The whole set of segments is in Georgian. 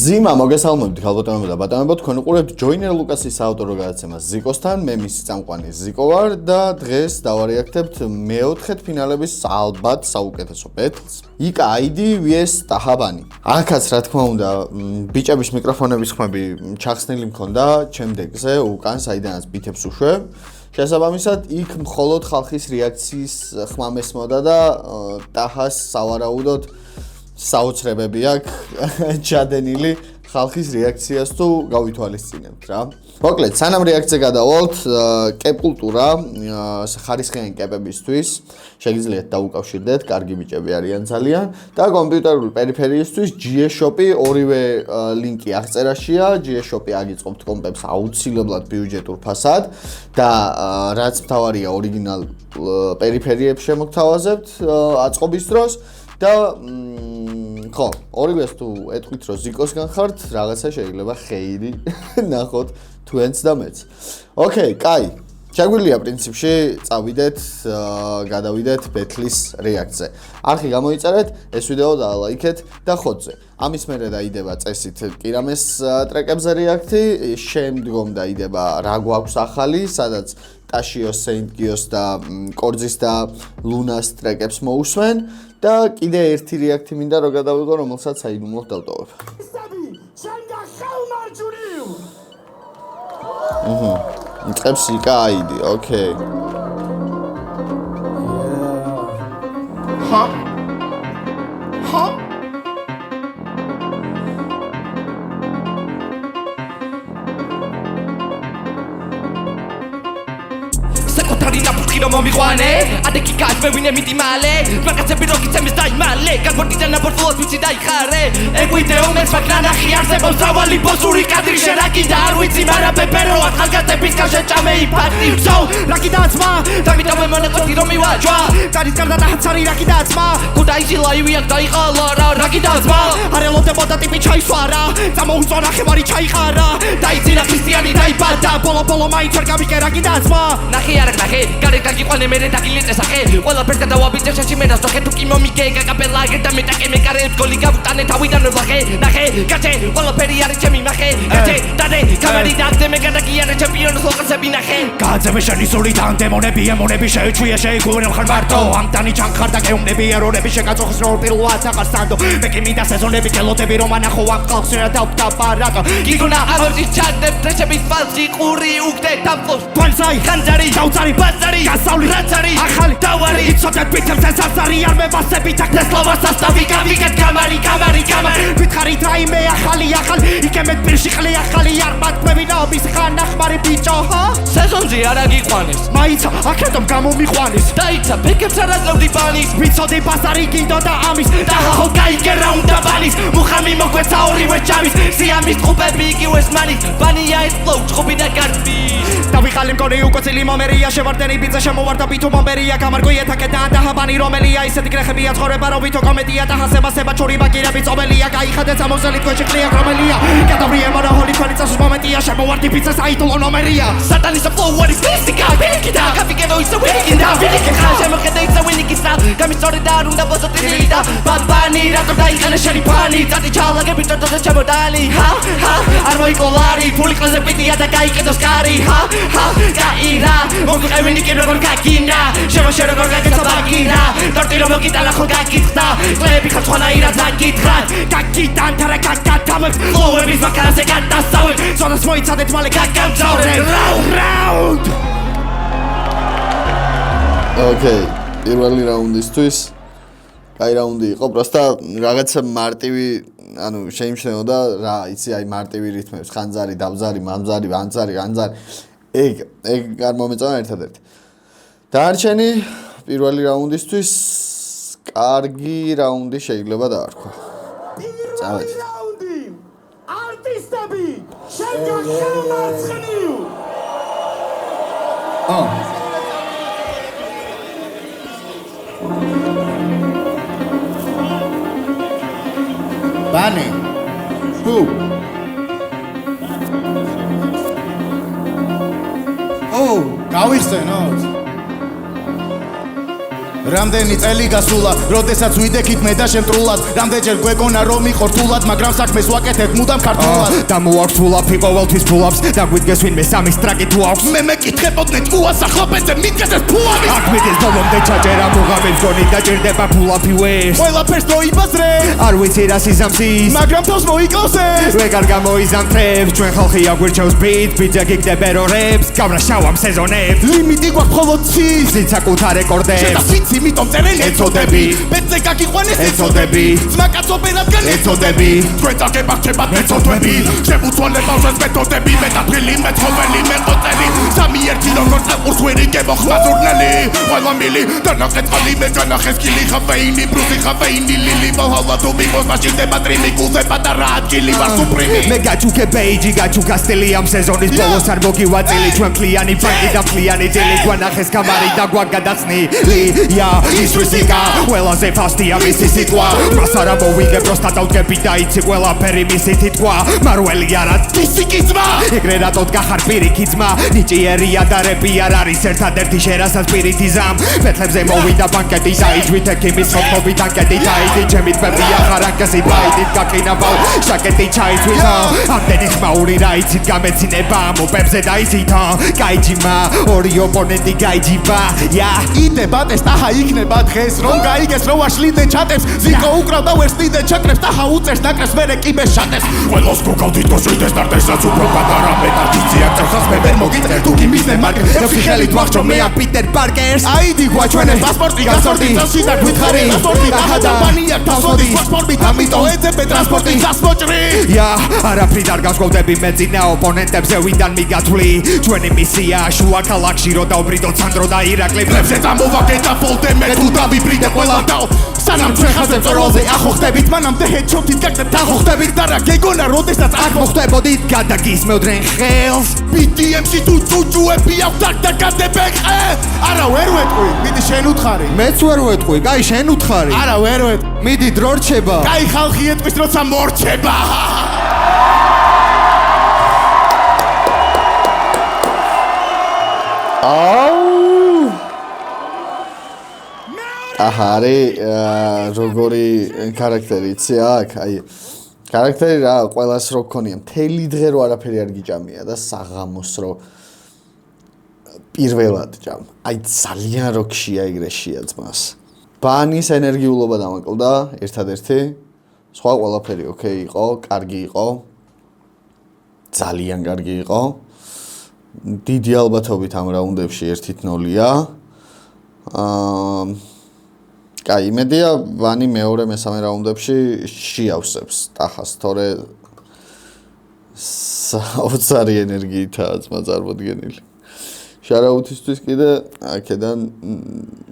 ზიმ მოგესალმებით ხალბატონებო და ბატონებო, თქვენ უყურებთ ჯოინერ ლუკასის საავტორო გადაცემას ზიკოსთან. მე მისი წამყვანი ზიკო ვარ და დღეს დავარეაქტებთ მეოთხედ ფინალების ალბათ საუკეთესო ბეთლს. იკა აიდი vs ტაჰაბანი. აქაც რა თქმა უნდა ბიჭების მიკროფონების ხმები ჩახსნილი მქონდა ჩემდეგზე უკან, საიდანაც ბითებს უშვებ. შესაბამისად, იქ მხოლოდ ხალხის რეაქციის ხმა მესმოდა და ტაჰას სავარაუდოდ საოცრებები აქვს ჩადენილი ხალხის რეაქციას თუ გავითვალისწინებთ რა. მოკლედ, სანამ რეაქცია გადავალთ, კეპკულტურა ხარისხიანი კეპებისთვის შეგიძლიათ დაუკავშირდეთ, კარგი ბიჭები არიან ძალიან და კომპიუტერული პერიფერიისთვის GS Shop-ი ორივე ლინკი აღწერაშია. GS Shop-ი აგიწყობთ კომპებს აუცილებლად ბიუჯეტურ ფასად და რაც მთავარია ორიგინალ პერიფერიებს შემოგთავაზებთ აწყობის დროს და ხო, ორივეს თუ ეთქვით რომ ზიკოსგან ხართ, რაღაცა შეიძლება ხეირი ნახოთ თქვენც და მეც. ოკეი, კაი. შეგვიძლია პრინციპში წავიდეთ, გადავიდეთ ბეთლის რეაქციაზე. არხი გამოიწერეთ, ეს ვიდეო დაალაიქეთ და ხოთზე. ამის მერე დაიდება წესით კირამეს ტრეკებზე რეაქცი, შემდგომ დაიდება რა გვაქვს ახალი, სადაც ტაშიოს, სეინტ-გიოს და კორძის და ლუნას ტრეკებს მოусვენ და კიდე ერთი რეაქცი მინდა რომ გადავიღო, რომელსაც საიდუმლოდ დავტოვებ. იწყებს იკა აიდი, ოკეი. მომიყვანე ადეკი გაგვევინე მიდი მალე მაგაცები როგიცემის დაიმალე განბორტიდან აბორტულოთ ვიცი დაიხარე ეგვიდეო მეს მაგნანახი არსებობს ძრავალი ბოსური კადრი შერაკიდა არ ვიცი მაგრამ პეპეროა ხალგატების გაშეჭამე იფატი სო რაკიდა ძმა დამიტოვე მონაწოდი რომ მივაჯვა წარის გარდა ნახცარი რაკიდა ძმა გუდაიში ლაივი აქ დაიყალა რა რაკიდა ძმა არელოდებოდა ტიპი ჩაისვარა წამოუწვა ნახევარი ჩაიყარა დაიძინა ქრისტიანი დაიბადა ბოლო მაინც ვერ გამიკე რაკიდა ძმა ნახე არა ნახე გიყვალე მე დაგილიწეს ახე ყველაფერს გადავაბიძე შეში მე დასვახე თუ კი მომიგე გაკაპელა და მე ტაკე მე კარებს გოლი გავუტანე თავიდან ვახე ნახე კაცე ყველაფერი არის ჩემი ნახე კაცე დადე კამერი დაგდე მე გადაგიარე ჩემპიონოს ლოკალსები ნახე გაძევე შენი სული თან დემონები ემონები შეეჩვია შეიგურე მხარ მარტო ამტანი ჩანხარ და გეუნები ერორები შეგაწოხს რო პირველად აღარ სანდო მე კი მინდა სეზონები გელოდები რომ ანახო ამ ხალხს რა დავტაპარატო გიგონა აღორჩი ჩადებ პრეშების ფალსი ყური უგდე დამწოს თვალსაი ხანძარი დავწარი ბაზარი გასავლი რაცარი ახალი დავარი იცოდეთ ბითებს ეს აზარი არ მევასებით აქ ნესლოვარ სასტავი გავიგეთ გამარი ვითხარით რაიმე ახალი იკემეთ პირში ყლე ახალი არ მათმევინაო მის ხანახმარი ბიჭო სეზონზე არ აგიყვანეს მაიცა აქედომ გამომიყვანეს დაიცა ბეკებს არ აძლევდი ბანის ვიცოდი ბაზარი გინდო და ამის და ხო გაიგე რა უნდა ბანის მუხამი მოგვეცა ორივე ჯამის სიამის ტყუპები იგივეს მანის ბანია ეს ფლოუ ჭყობი და გარბი დავიყალე მგონი უკოცილი მომერია შევარდენი ბიძა შემოვარდა ბითო მომერია გამარგო ეთაკე და ტაჰაბანი რომელია ისეთი გრეხებია ცხოვრება რომ ვითო კომედია და ჰასება ჩური ბაგირები წობელია გაიხადე სამოსელი თქვენში ყლია რომელია გადავრიე მონოჰოლი თქვენი წასვლის მომენტია შემოვარდი ბიძას აიდოლო ნომერია სატანის ფლოუ what is this გაკიდა გაფიგებო ისე ვიკინდა ვიკინდა შემოხედე ისე ვიკინდა გამისწორე და არ უნდა ბოზოტილი და ბაბანი რატომ დაიყანე შენი ფანი წადი ჩალაგები თოთო ჩემოდალი არ მოიკოლარი ფული კლაზე პიტია და გაიკეთოს კარი გაირა მოგვიყევინი კი როგორ გაგინა შემოშე როგორ გაგეცა ბაგირა დორტი რომ მოგიტანა ხო გაგიხდა კლები ხარ სხვანაირად გაგითხრათ გაგიტან თარა გაგათამებ ფლოუების მაქარაზე გადასავებ ზონას მოიცადეთ მალე გაგამძავრე რაუნდ ოკეი პირველი რაუნდისთვის კაი რაუნდი იყო, პროსტა რაღაცა მარტივი, ანუ შეიმჩნეოდა რა, იცი, აი მარტივი რითმებს, ხანძარი, დავზარი, მამზარი, ანძარი, ეგ არ მომეწონა ერთადერთი. დარჩენი პირველი რაუნდისთვის კარგი რაუნდი შეიძლება დაარქვა. წავედით. რაუნდი. არტისტები, შენგან შემარცხნიო. Bani. Who? Oh, გავიხსენოთ. რამდენი წელი გასულა, როდესაც ვიდექით მე და შემტრულად, რამდენჯერ გვეგონა რომ მიყორთულად, მაგრამ საქმეს ვაკეთებ მუდამ ქართულად. და მოაქვს ფულაფი ყოველთვის ფულავს, და გვიდგეს ვინმე სამის ტრაკი თუ აქვს. მე მეკითხებოდნენ უასა ხლობეზე მიდგეს ეს ფულამი. აქ მიდის ბოლომდე ჩაჯერა მუღამებს გონი დაჭირდება ფულაფი ვეს. ყველაფერს მოიბაზრე, არ ვიცი რა სიზამსის, მაგრამ თავს მოიკლავს ეს. ვეგარ გამოიზამთრებს, ჩვენ ხალხი აგვირჩევს ბიტ, ბიძა გიგდება რორებს, გავრაშავამ სეზონებს. ლიმიტი გვაქვს მხოლოდ ცის, ზიცაკუთა რეკორდებს. შედაფიცი იმიტომ წერენ ეწოდები, ბეწე გაგიყვანეს ეწოდები, ძმაკაცობენ რადგან ეწოდები, თქვენ წაგებახჩებათ მეწოდები, შემუცვალებავსას მეთოდები, მეტაფილი, მეცხოველი, მეყოწელი, სამი ერთი როგორც აყურს ვერიგებო ხმაზურნელი, ყველა მილი და ნაყეწყალი მეკანახეს კილი ხაფეინი, ბრუსი ხაფეინი, ლილი მოჰალა თუ მიყოს მაშინდება ტრიმი, გულზე პატარა ადგილი ვარ სუპრიმი. მე გაჩუქე ბეიჯი, გაჩუქა სტილი ამ სეზონის ბოლოს არ მოგივაწილი, ჩვენ ფლიანი ბანკი და ფლიანი ძილი, გვანახეს კამარი და გვაგადაცნილი, ის რისიკა, ყველაზე ფასტია მისი სიტყვა, მას არ ამოვიგე პროსტა დავდგები და იცი ყველაფერი მისი თითქვა, მარველი არა ფიზიკი ძმა, ეგრე რატოდ გახარ პირიქი ძმა, ნიჭიერია და რეპი არ არის ერთადერთი შერასაც პირითი ზამ, ფეთლებზე მოვიდა ბანკეტი და იჯვით ექიმის ხოთობით ანკეტი დაიდი, ჩემი თმებია ხარანკასი ბაიდით გაკინავ, შაკეტი ჩაიცვითა, ამდენი ხმაური რა იცით გამეცინება, მოპებზე დაიზითა, გაიჯიმა, ორი ოპონენტი გაიჯიბა, იდება ტესტაჰა იქნება დღეს რომ გაიგეს რომ აშლიდან ჩატებს ზიკო უკრავდა ვერს დიდე ჩაკრებს ტაჰა უწერს ნაკრებს მერე კიბეს შატებს ყველოს გოგავდით გოშვიდეს დარდესაც უფრო პატარა მეტარდიცია წახას მე ვერ მოგიწერ თუ კი მისნე მარკ ეხი ხელით ვახჩო მე ამ პიტერ პარკერს აიდი გვაჩვენე პასპორტი გასორტი წავში და გვითხარი პასპორტი დაჰაჯაპანია თასოდი პასპორტი ამიტომ ეძებე ტრანსპორტი გასმოჭრი არაფრით არ გასკოვდები მე წინა ოპონენტებზე ვინდან მიგათვლი ჩვენი მისია შუა ქალაქში რო დავბრიდოთ სანდრო და ირაკლი ფლებზე წამოვაგე და ფოლდე მე თუ დავიბრიდე ყველა დაო სანამ ჩვენ ხაზე წოროლზე ახოხდებით მანამდე ჰედშოტით გაგდებ ახოხდებით და რა გეგონა როდესაც აქ მოხდებოდით გადაგისმევდნენ ხელს BDM-ში თუ წუჭუები აქვს აქ და გადებენ ხელ არა ვერ ვეტყვი მიდი შენ უთხარი მეც ვერ ვეტყვი კაი შენ უთხარი არა ვერ ვეტყვი მიდი დრო რჩება კაი ხალხი ეტყვის როცა მორჩება აჰარი როგორი ქარაქტერი იცი აქ აი ქარაქტერი რა ყველას რო გქონია მთელი დღე რო არაფერი არ გიჭამია და საღამოს რო პირველად ჭამ აი ძალიან რო ქშია ეგრეშია ძმას ბანის ენერგიულობა დამაკლდა ერთადერთი სხვა ყველაფერი ოკეი იყო კარგი იყო ძალიან კარგი იყო დიდი ალბათობით ამ რაუნდებში 1-0-ია კაი, იმედია ვანი მეორე მესამე რაუნდებში შეავსებს ტახას, თორე საოცარი ენერგიითაა ძმა წარმოდგენილი. შარაუთისთვის კიდე აქედან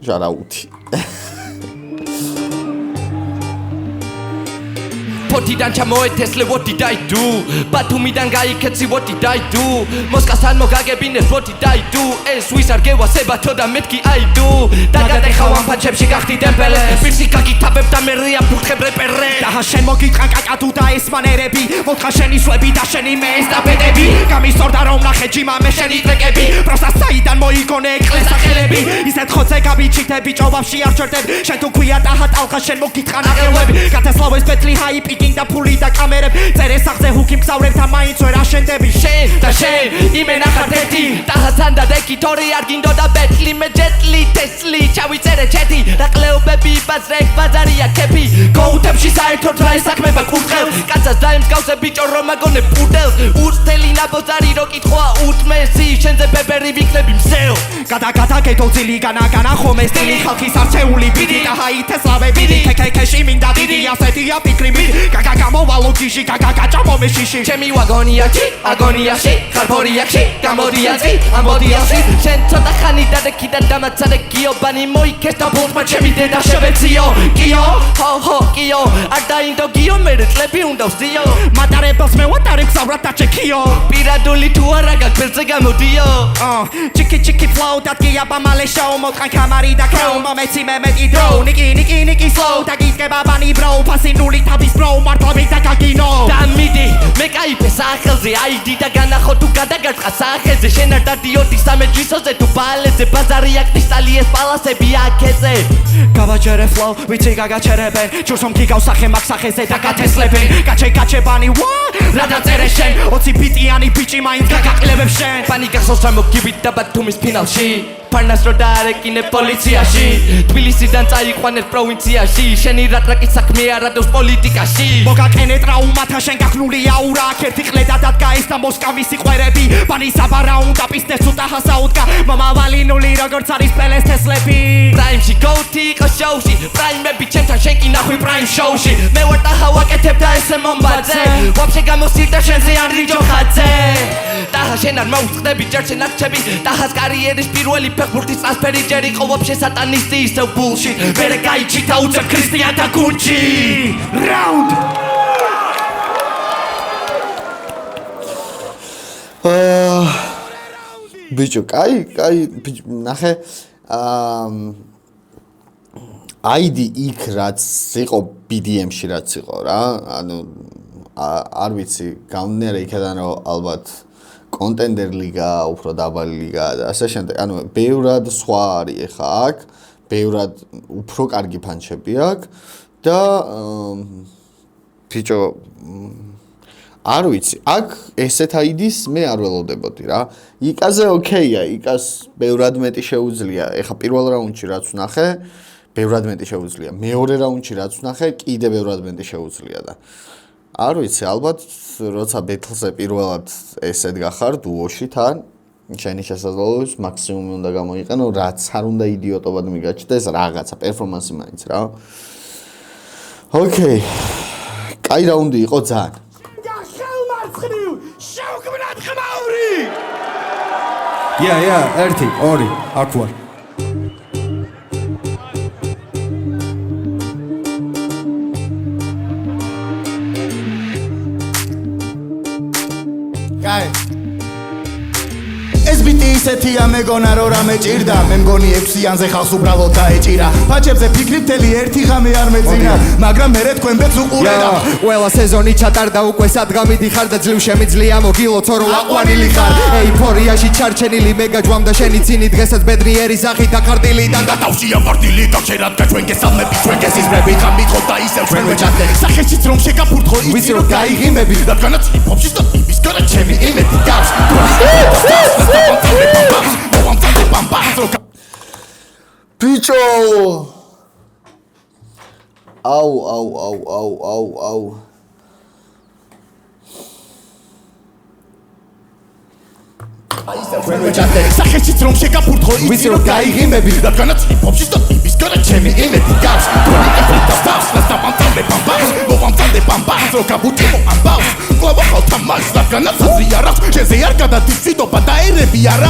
შარაუთი. Potidán chamoetesle what did I do? Batumidán gaiketsi what did I do? Moskastan mogagebines what did I do? Swiss argewa sebato da metki I do. Dagate xawan panchepshi gachti dembele. Pirsi gagitaveb da meria putxeb reperre. Da shen mogitqan kakatu da esmanerები. Motkha sheni swები da sheni me estapedები. Gamistorda რომ ნახე ჯიმა მე შენი ტრეკები. Prosta საიდან მოიგონე ეკლეს სახელები. ისეთ ხოცე გაბიჩიტები ჭობავში არ ჩერდებ. შენ თუ ქვია ტაჰა ტალხა შენ მოგიტყან აღელვები. გათესლავეს პეტლი ჰაიპი და ფული და კამერებ წერეს სახზე ჰუკი მგზავრებთა მაინც ვერ აშენდები შენ და შენ იმენა ხარ ერთი ტაჰასთან და დეკიტორი არ გინდოდა ბეტლი მე ჯეტლი ტესლი ჩავიწერე ჩეთი და ყლეობები ბაზრეკ ბაზარია კეფი გოუთებში საერთოდ რა ესაქმება კურთხელ კაცას დაემსგავსე ბიჭო რომ აგონე პუდელს ურთელი ნაბოზარი რო კითხვა უთმესი შენზე ბებერი ვიქნები მსეო გადაგეთო ძილი განა ხომე სტილი ხალხის არჩეული ბიდი და ჰაი თესლავე ბიდი ქექეში მინდა დიდი ასეთია ფიქრი ბიდი გამოვალო გიში გაჭამომე შიში ჩემი ვაგონიაში აგონიაში ხარფორიაში გამოდიაზი ამბოდიაში შენ ცოტა ხანი დადეკიდან დამაცადე გიობანი მოიქეს და ბოლტმა ჩემი დედა შევეციო გიო ჰო გიო არ დაინდო გიო მე წლები უნდა ვზიო მატარებელს მე ვატარე გზავრად დაჩეკიო პირადული თუ არა გაგბერზე გამოდიო ჩიკი ფლოუ დაგია ბამალე შოუ მოტყან კამარი და ქროუ მომეცი მე მეტი დრო ნიკი სლოუ დაგიდგება ბანი ბროუ ფასინული თავის ბროუ მართლები და გაგინო და მიდი მე кайფე სახელზე აიდი და განახო თუ გადაგარტყა სახეზე შენ არ დადიოდი სამეჯვისოზე თუ ბალეზე ბაზარი აკრისტალი ეს პალასები აქეზე გავაჩერე flow ვიცი გაგაჩერებენ ჯურსომ გიგავსახე მაგ სახეზე და გათესლებენ გაჩებანი ვა რა დაწერე შენ 20 ბიტიანი ბიჭი მაინც გაგაყლებებ შენ პანიკასოს რა მოგიბით და ბათუმის ფინალში Parnas რო დაარეკინე პოლიციაში თბილისიდან წაიყვანეთ პროვინციაში შენი რა ტრაკის საქმე არა დოს პოლიტიკაში მოგაკენე ტრაუმათა შენ გახნული აურა ერთი ყლედა დადგა ის და მოსკავის სიყვერები ბანის აბარაუნდა პისტეს უტაჰა საუდგა მომავალინული როგორც არის პელეს თესლები პრაიმში გოუთი იყო შოუში პრაიმები ჩემთან შენ კი ნახვი პრაიმ შოუში მე ვარ ტაჰა ვაკეთებ და ესე მომბაძე ვაფშე გამოსირდა შენზე ანრი ჯოხაძე ტაჰა შენ არ მოუწყდები ჯერ შენ აქჩები ტაჰას კარიერის პირველი ფეხბურთის ტრანსფერი ჯერ იყო ვაფშე სატანისტი ისევ ბულშიტ მერე გაიჩიტა უწევ ქრისტიანთა გუნდში რაუნდ ბიჭო, კაი, ნახე, აიდი იქ რაც იყო BDM-ში რაც იყო რა, ანუ არ ვიცი, გამნერე იქიდან რომ ალბათ კონტენდერ ლიგა, უფრო დაბალი ლიგა და ასე შემდეგ, ანუ ბევრად სხვა არის ახლა აქ, ბევრად უფრო კარგი ფანჩები აქვს და ბიჭო არ ვიცი, აქ ესეთ აიდის მე არ ველოდებოდი რა. იკაზე ოკეია, იკას ბევრად მეტი შეუძლია. ეხა პირველ რაუნდში რაც ვნახე, ბევრად მეტი შეუძლია. მეორე რაუნდში რაც ვნახე, კიდე ბევრად მეტი შეუძლია და არ ვიცი, ალბათ როცა ბეთლზე პირველად ესეთ გახარ დუოში თან, შენი შესაძლებლობის მაქსიმუმი უნდა გამოიყენო, რაც არ უნდა იდიოტობად მიგაჩნდეს რაღაცა პერფორმანსი მაინც რა. ოკეი. კაი რაუნდი იყო ძალიან. Yeah, 1, 2, აქ ვარ. კაი. ეს ბიტი ისეთია მეგონა რო რამე ჭირდა მე მგონი 6-იანზე ხალხს უბრალოდ დაეჭირა ფაჩებზე ფიქრი მთელი ერთი ღამე არ მეძინა მაგრამ მერე თქვენ ბედს უყურედა ყველა სეზონი ჩატარდა უკვე სადღამი დიხარ და ძლივ შემიძლია მოგილო თორო აყვანილი ხარ ეიფორიაში ჩარჩენილი მეგაჯვამ და შენი ცინი დღესაც ბედნიერი სახით აკარტილიდან და თავშია ვარდილი გაჩერად ჩვენ გესალმები ჩვენ გესიზმრები ხამითხოთ და ისევ ჩვენ ვეჭადე სახეშიც რომ შეგაფურთხო იცი რომ გაიღიმები რადგანაც ჰიპ-ჰოპში და იმის გარეთ ჩემი იმედი გავს Bicho! Au. სახეშიც რომ შეგაფურთხო იცი რომ გაიღიმები რადგანაც ჰიპ-ჰოპში და იმის გარეთ ჩემი იმედი გავს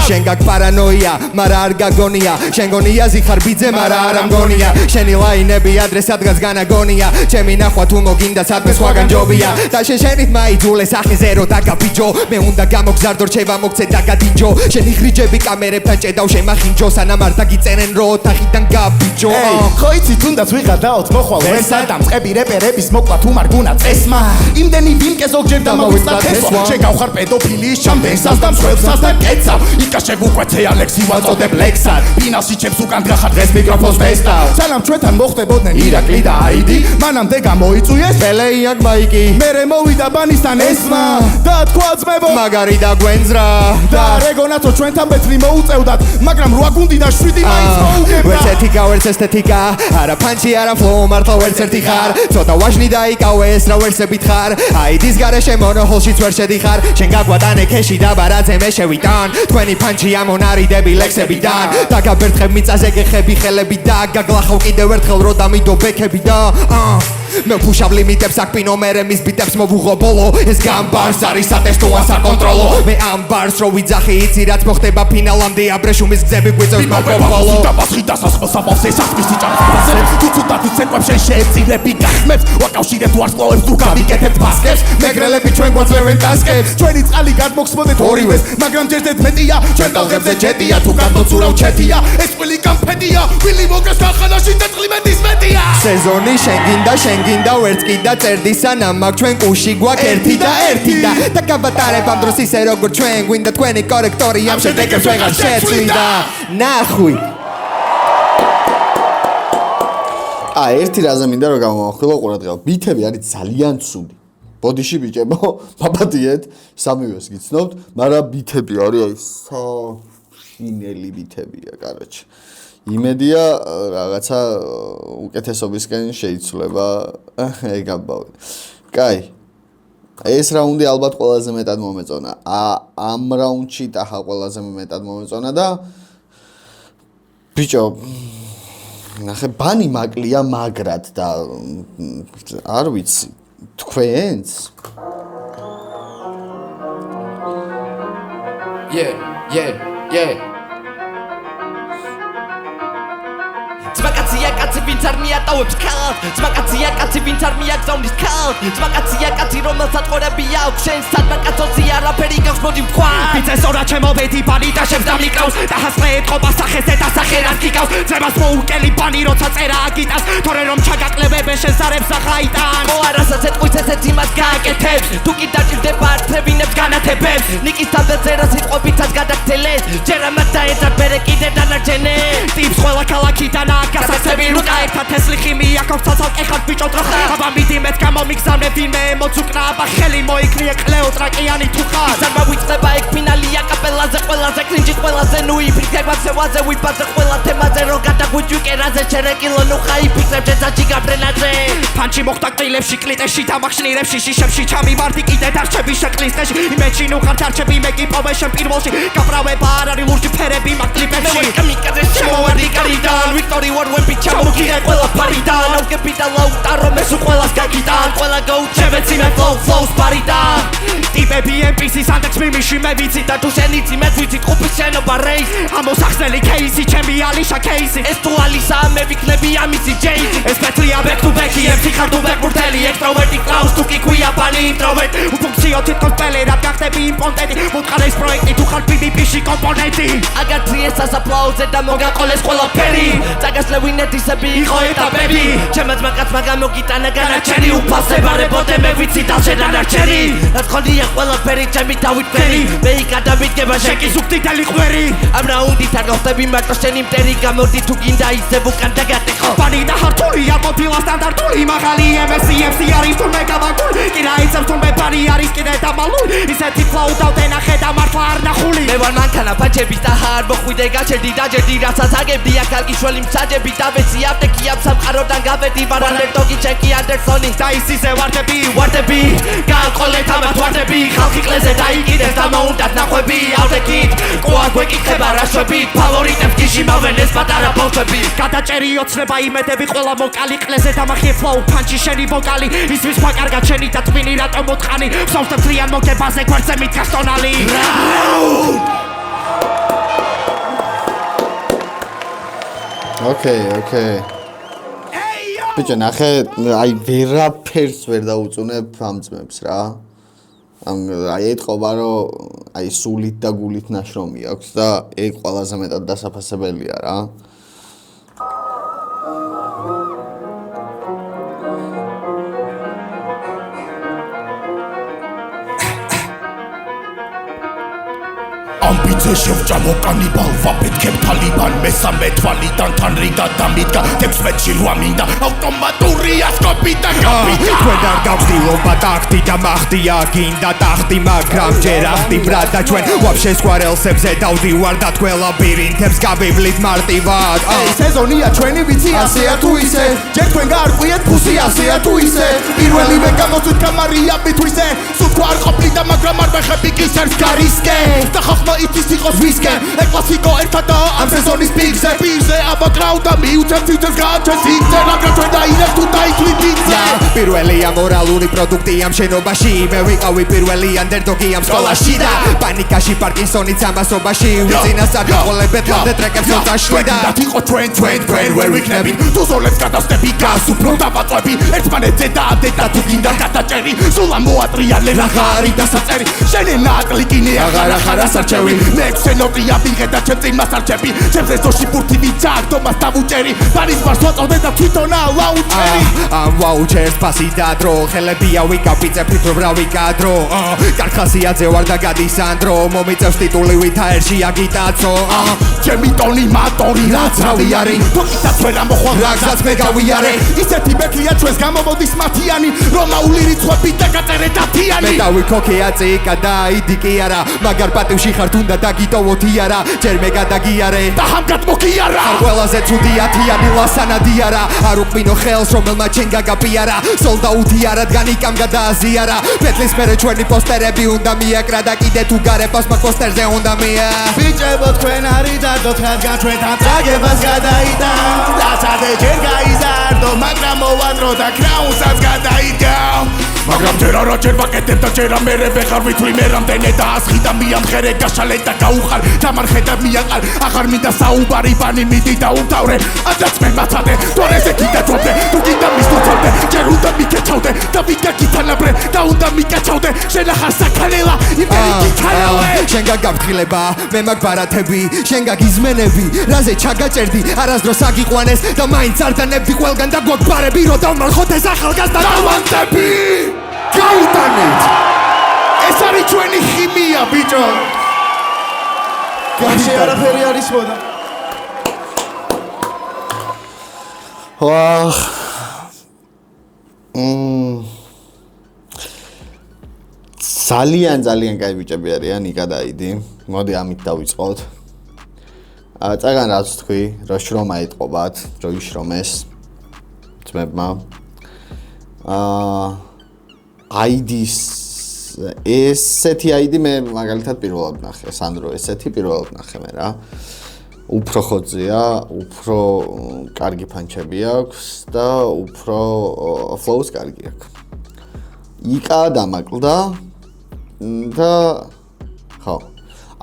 შენ გაგ პარანოია, მარა არ გაგონია შენ გონია ზიხარ ბიძე, მარა არ ამგონია შენი ლაინები ადრე სადღაც განაგონია ჩემი ნახვა თუ მოგინდა სადმე სხვაგან ჯობია და შენით მაიძულე სახეზე რო დაგაბიჯო მე უნდა გამოგზარდო რჩევა მოგცე დაგადინჯო შენი ხრიჯები კამერებთან ჭედავ შემახინჯო სანამ არ დაგიწერენ რო ოთახიდან გაბიჯო ხო იცი თუნდაც ვიღადაოთ მოხვალ ვერსა და მწყები რეპერების მოკლა თუ მარგუნა წესმა იმდენი ვინკე ზოგჯერ დამოვიწყდა თესვა შეგავხარ პედოფილიის ჩამბენსას და მსხვერპლსაც და კეცავ იკა შეგვუკვეთე ალექსი ვაწოდებ ლექსად ფინალში ჩემს უკან გახარ დღეს მიკროფონს ვესტავ სანამ ჩვენთან მოხდებოდნენ ირაკლი და აიდი მანამდე გამოიწვიეს პელეიან მაიკი მერე მოვიდა ბანისთან ესმა და თქვა ძმებო მაგარი და გვენძრა და რეგონაცო ჩვენთან ბეთლი მოუწევდათ მაგრამ რვა გუნდი და 7 მაინც მოუგებდა ვერც ეთიკა ვერც ესთეტიკა არა ფანჩი არა ფლოუ მართლა ვერც ერთი ხარ ცოტა ვაჟნი დაიკავეს რა ვერსებით ხარ აიდის გარეშე მონოჰოლშიც ვერ შედიხარ შენ გაგვატანე ქეში და ბარაძე მე შევიტან თქვენი ფანჩი ამონარიდები ლექსებიდან და გაბერთხებ მიწაზე გეხები ხელები და გაგლახავ კიდევ ერთხელ რო დამიდო ბექები და მე ფუშავ ლიმიტებს აკპინო მერე მის ბიტებს მოვუღო ბოლო ეს გამბარს არის სატესტოა საკონტროლო მე ამ ბარს რო ვიძახი იცი რაც მოხდება ფინალამდე აბრეშუმის გზები გვიწევს მაკროფოლო და ბასხი დასასხმელს აბავს ეს ახმის ჭამს თუ ცუდად იცეკვებ შენ შეეწილები გახმებს ვაკავშირებ ვარსკვლავებს თუ გავიკეთებ ბასკებს მეგრელები ჩვენ გვაძლევენ ტასკებს ჩვენი წყალი გადმოგსმოდეთ ორივეს მაგრამ ჯერდეთ მეტია ჩვენ ტალღებზე ჯეტია თუ გადმოცურავ ჩეთია ეს ყველი გამფედია ვილი მოგეს ხანაში და წლიმენდის მეტია სეზონი შენ გინდა შენ ჩვენ გინდა ვერც კი და წერდი სანამ მაგ ჩვენ კუში გვაქვს ერთი და ერთი და გავატარებ ამ დროს ისე როგორ ჩვენ გვინდა თქვენი კორექტორი ამ შედეგებს ვეღარ შეცვლიდა ნახვი ერთი რაზე მინდა რომ გამოვახვილო ყურადღება ბითები არის ძალიან ცუდი ბოდიში ბიჭებო მაპატიეთ სამივეს გიცნობთ მაგრამ ბითები არის აი საშინელი ბითებია კაროჩე იმედია რაღაცა უკეთესობისკენ შეიცვლება ეგ ამბავი კაი ეს რაუნდი ალბათ ყველაზე მეტად მომეწონა ამ რაუნდში ტახა ყველაზე მეტად მომეწონა და ბიჭო ნახე ბანი მაკლია მაგრად და არ ვიცი თქვენს yeah Zmakacია კაცი ვინც არ მიატოვებს ქალს Zmakacია კაცი ვინც არ მიაგზავნის ქალს Zmakacია კაცი რომელსაც ყურები აქვს შენს სადმაკაცოზე არაფერი გაქვს მოდი ვთქვა ვიცე სწორად ჩემო ბედი ბანი და შევს დამიკავს და ჰასწრე ეთყობა სახეზე და სახერას გიკავს ძებას მოუკელი ბანი როცა წერა აგიტას თორე რომ ჩაგაკლებებენ შენს არებს ახაიტან ხო არასაც ეთყვის ესეც იმას გააკეთებს თუ კი დაჭირდება არცევინებს განათებებს ნიკის თავზე რა სიტყვებითაც გადაგცელეს ჯერ ამას დაეძარ ბერე კიდე დანარჩენებს ტიპს ყველა ქალაქიდან გასაცები რუკა ერთად თესლი ხიმია ქობს ცალკე ხარ ბიჭო ტროხა აბა მიდი მეც გამომიგზავნე ვინმე მოცუკნა აბა ხელი მოიქნიე კლეოტრაკიანი თუ ხარ ზარმა ვიწყდება ეგ ფინალია კაპელაზე ყველაზე კრინჯი ყველაზე ნუ იფიქრება ზევაზე ვიფაზე ყველა თემაზე რო გადაგვიჯვი კერაზე ჩერეკილო ნუ ხაი ფიქრებ ჯეძაჭი გაბრენაზე ფანჩი მოხდა კილებში კლიტეში დამახშნირებში შიშებში ჩამივარდი კიდე დარჩები შეყლის ტეში იმეჩი ნუ ხარ დარჩები მე კი პოვე შენ პირველში გაბრავება არ არის ლურჯი ფერები მაგ კლიპებში კამიკაზე შემოვარდი კარიდან ვიქტორი ვარ ვენ ბიჭა მოგიღე ყველა ფარიდან ავგები და ლაუტარო მე სულ ყველას გაგიტან ყველა გაუჩევეცი მე flows ფარიდან ტიპები MPC-ს ანდექს მიმიში მე ვიცი და თუ შენ იცი მე ვიცი ყופის შენობა რეის ამოსახსნელი кейსი ჩემი ალიშა кейსი ეს თუ ალისა მე ვიქნები ამისი ჯეიზი ეს პეტრია back to back MC ხარ თუ back მურთელი ექსტროვერტი კლაუს თუ კი ქვია ბანი ინტროვერტ უფუნქციო თითქოს პელე რა გახდები იმპონტენტი მოთხარეს პროექტი თუ ხარ PvP-ში კომპონენტი აგათრიეს ასაპლაუზე და მოგაყოლეს ყველაფერი წაგასლევინეთისები იყო ეტაპები ჩემაც მაგაცმა გამოგიტანა განაჩენი უფასებარებოდე მე ვიცი და შენ არჩერი რაც ხონია ყველაფერი ჩემი დავითფერი მე იქადავიდგება შენ კი სუბტიტელი ყვერი ამ რაუნდით არ გავხდები მარტო შენი მტერი გამოდი თუ გინდა ისევ უკან დაგატეხო ბანი და ჰარტული არ ყოფილა სტანდარტული მაღალი MSC არის თურმე გავაგული კი რა იცავს თურმე ბანი არის კიდე დამალული ისეთი ფლოუ დავდენახე და მართლა არ ნახული მე ვარ მანქანა ფაჩების და არ მოხვიდე გაჩერდი დაჯერდი რასაც აგებდი აქ ალკიშველი მსაჯები დავეცი აპტეკი ამ სამყაროდან გავედი ვარ ანდერდოგი ჩეკი ანდერსონი და ის ისე ვარდები გააყოლეთ ამათ ვარდები ხალხი ყლეზე დაიკიდეს და მოუნდათ ნახვები ავდეკით ყოა გვეკითხება რაშვებით ფავორიტებს გიში მავენეს პატარა ბავშვები გადაჭერი ოცნება იმედები ყველა მოკალი ყლეზე დამახიე ფლოუ ფანჩი შენი ვოკალი ისმის სხვა კარგად შენი და ტვინი რატომ მოთხანი სავსთებლიან მოგებაზე გვერდზე მიდგას ტონალი Okay. ბიჭო ნახე აი ვერაფერს ვერ დაუწუნებ ამ ძმებს რა აი ეთყობა რომ აი სულით და გულით ნაშრომი აქვს და ეგ ყველაზე მეტად დასაფასებელია რა ამბიცე შევჭამო კანიბალ ვაფეთქებ თალიბან მესამე თვალიდან თან რიდა დამიდგა 16-ში რვა მინდა ავტომატური ასკოპი და კაპიტა თქვენთან გავხდილობა ტახტი და მახდია გინდა ტახტი მაგრამ ჯერ ახტი ბრატ და ჩვენ ვაფშე სხვა რელსებზე დავდივარ და თქველა ბირინთებს გავიბლით მარტივად სეზონია ჩვენი ვიცი ასეა თუ ისე ჯერ თქვენ გაარკვიეთ ფუსი ასეა თუ ისე პირველივე გამოწვით კამარია მითვისე სულ თქვა არ ყოფნიდა მაგრამ არ ვეხები კისერს გარისკე და ხახმა იცის იყოს ვისკე ეკლასიკო ერთად ამ სეზონის პირზე აბა კრაუდა მიუცემ თვითონს გააჩენს იქზე მაგრამ ჩვენ დაინებ თუ დაითვლით იქზე პირველი ამორალური პროდუქტი ამ შენობაში მე ვიყავი პირველი ანდერდოგი ამ სკოლაში და პანიკაში პარკინსონიც ამასობაში ვიწინასწარ გაყოლებეთ ლამდე ტრეკებს ოცაში და იყო ჩვენ ვერ ვიქნებით თუ ზოლებს გადავსდები გას უფრო დავაწვევი ერთმანეთზე და თუ გინდა გადაჭერი სულ ამოატრიალე რა ხარი დასაწერი შენი ნაკლი კინე აღარ ახარ ასარჩევი მეექვსე ნოტია ვიღე და ჩემ წინ მასარჩები ჩემს ეზოში ბურთი ვიძახ დომას დავუჭერი ბარის ბარს ვაწოდე და თვითონა ლაუჩერი ამ ვაუჩერს ფასი დადრო ხელებია ვიკაპიწე ფიქრობ რა ვიკადრო კარხასიაძე ვარ და გადის ანდრო მომიწევს ტიტული ვითა ერში აგიტაცო ჩემი ტონი მატორი რაც რავიარე თუკიდაც ვერ ამოხვალ რაგსაც მე გავიარე ისეთი მექლია ჩვენს გამომოდის მათიანი რომაული რიცხვები და გაწერე დათიანი მე დავიქოქეა წიკა და აიდი კი არა მაგარ პატივში ხარ თუნდა დაგიტოვოთი არა ჯერ მე გადაგიარე და ჰამგად მოგიარა ყველაზე ცუდი ათიანი ლასანადი არა არ უყმინო ხელს რომელმა ჩენ გაგაპიარა სოლდაუთი არა დგანიკამ გადააზიარა პეტლის მერე ჩვენი პოსტერები უნდა მიაკრა და კიდე თუ გარებას მაგ პოსტერზე უნდა მია ბიჭებო თქვენ არიდადოთ რადგან ჩვენთან წაგებას გადაიტან დაცადე ჯერ გაიზარდო მაგრამ მოვანდრო და კრაუნსაც გადაიგავ მაგრამ ჯერ არა ჯერ ვაკეთებ და ჯერა მერე ვეხარ ვითვლი მე რამდენე და ასხი და მიამხერე გაშალე და გაუხარ დამარხე და მიაყარ აღარ მინდა საუბარი ბანი მიდი და უმთავრე ანდაც მე მაცადე თორეზე კიდაცობდე თუ კიდა მისდოცავდე ჯერ უნდა მიკეჩავდე და ვიგაკითანაბრე და უნდა მიკეჩავდე შენ ახარ საქანელა იმერი გიქანავე შენ გაგაფრთხილება მე მაგ ბარათები შენ გაგიზმენები რაზე ჩაგაჭერდი არასდროს აგიყვანეს და მაინც არ დანებდი ყველგან და გვაგვარები რო დავმარხოთ ეს ახალგაზრდა დავანტები გაიტანეთ ეს არის ჩვენი ხიმია ბიჭო გაში არაფერი არის მოდა ვახ ძალიან კაი ბიჭები არიან ნიკა და აიდი მოდი ამით დავიწყოთ წაგან რაც თქვი რო შრომა ეთყობათ რო იშრომეს ძმებმა აიდის ესეთი აიდი მე მაგალითად პირველად ნახე სანდრო ესეთი პირველად ნახე მე რა უფრო ხოძია უფრო კარგი ფანჩები აქვს და უფრო ფლოუს კარგი აქვს იკა დამაკლდა და ხო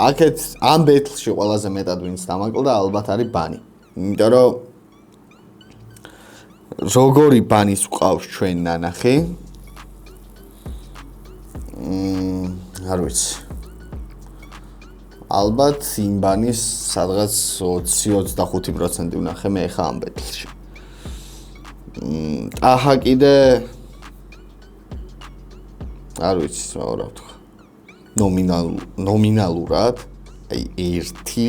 აქეთ ამ ბეთლში ყველაზე მეტად ვინც დამაკლდა ალბათ არის ბანი იმიტომ რომ როგორი ბანის ყავს ჩვენ ნანახი არ ვიცი ალბათ იმ ბანის სადღაც 20-25% ვნახე მე ხა ამ ბეთლში აჰა კიდე არ ვიცი რა ვთქვა ნომინალურად აი ერთი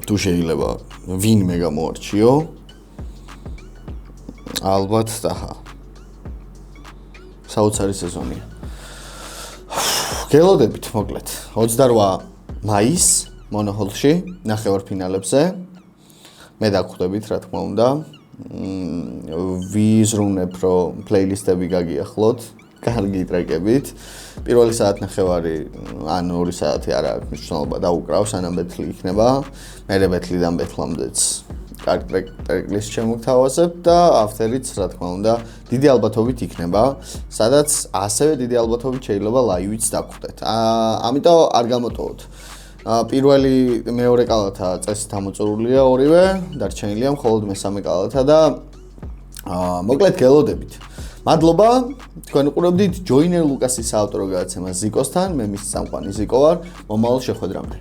თუ შეიძლება ვინმე გამოარჩიო ალბათ დაჰა საოცარი სეზონია გელოდებით მოკლედ 28 მაისს მონოჰოლში ნახევარფინალებზე მე დაგხვდებით რა თქმა უნდა ვიზრუნებ რომ პლეილისტები გაგიახლოთ კარგი ტრეკებით პირველი საათნახევარი ან 2 საათი არ აქვს მნიშვნელობა დაუკრავ სანამ ბეთლი იქნება მერე ბეთლიდან ბეთლამდეც კარგი ტრეკლის შემოგთავაზებ და აფტერიც რა თქმა უნდა დიდი ალბათობით იქნება სადაც ასევე დიდი ალბათობით შეიძლება ლაივიც დაგხვდეთ ამიტომ არ გამოტოვოთ პირველი მეორე კალათა წესით ამოწურულია ორივე დარჩენილია მხოლოდ მესამე კალათა და მოკლედ გელოდებით მადლობა თქვენ უყურებდით ჯოინერ ლუკასის საავტორო გადაცემა ზიკოსთან მე მის წამყვანი ზიკო ვარ მომავალ შეხვედრამდე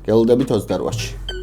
გელოდებით 28-ში